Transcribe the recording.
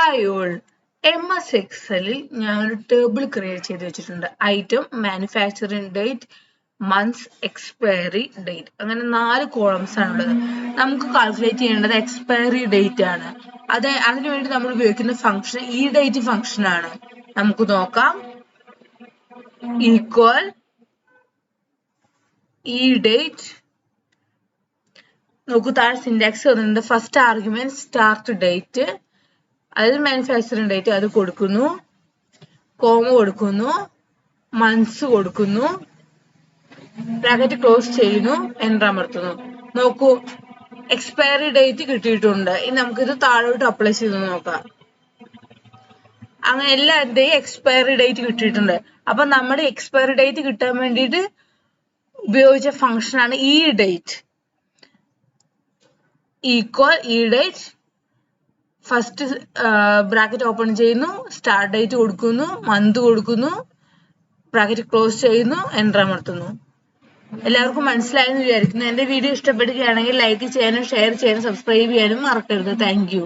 Hi MS എക്സലിൽ ഞാൻ ഒരു table create ചെയ്ത് വെച്ചിട്ടുണ്ട്. Item, manufacturing date, months, expiry date, അങ്ങനെ 4 കോളംസ് ആണുള്ളത്. നമുക്ക് കാൽക്കുലേറ്റ് ചെയ്യേണ്ടത് എക്സ്പയറി ഡേറ്റ് ആണ്. അതിനുവേണ്ടി നമ്മൾ ഉപയോഗിക്കുന്ന ഫംഗ്ഷൻ ഈ ഡേറ്റ് ഫംഗ്ഷൻ ആണ്. നമുക്ക് നോക്കാം. ഈക്വൽ ഈ ഡേറ്റ്, നോക്കൂ താഴെ സിൻടാക്സ് വന്നിട്ടുണ്ട്. ഫസ്റ്റ് ആർഗ്യുമെന്റ് സ്റ്റാർട്ട് ഡേറ്റ്, അതായത് മാനുഫാക്ചറിംഗ് ഡേറ്റ് അത് കൊടുക്കുന്നു, കോമ കൊടുക്കുന്നു, മന്ത്സ് കൊടുക്കുന്നു, ബ്രാക്കറ്റ് ക്ലോസ് ചെയ്യുന്നു, എന്റർ അമർത്തുന്നു. നോക്കൂ എക്സ്പയറി ഡേറ്റ് കിട്ടിയിട്ടുണ്ട്. ഇനി നമുക്കിത് താഴോട്ട് അപ്ലൈ ചെയ്ത് നോക്കാം. അങ്ങനെ എല്ലാവരുടെയും എക്സ്പയറി ഡേറ്റ് കിട്ടിയിട്ടുണ്ട്. അപ്പൊ നമ്മുടെ എക്സ്പയറി ഡേറ്റ് കിട്ടാൻ വേണ്ടിയിട്ട് ഉപയോഗിച്ച ഫംഗ്ഷൻ ആണ് ഈ ഡേറ്റ്. ഈക്വൽ ഈ ഡേറ്റ്, ഫസ്റ്റ് ബ്രാക്കറ്റ് ഓപ്പൺ ചെയ്യുന്നു, സ്റ്റാർട്ട് ഡേറ്റ് കൊടുക്കുന്നു, മന്ത് കൊടുക്കുന്നു, ബ്രാക്കറ്റ് ക്ലോസ് ചെയ്യുന്നു, എന്റർ അമർത്തുന്നു. എല്ലാവർക്കും മനസ്സിലായെന്ന് വിചാരിക്കുന്നു. എന്റെ വീഡിയോ ഇഷ്ടപ്പെടുകയാണെങ്കിൽ ലൈക്ക് ചെയ്യാനും ഷെയർ ചെയ്യാനും സബ്സ്ക്രൈബ് ചെയ്യാനും മറക്കരുത്. Thank you.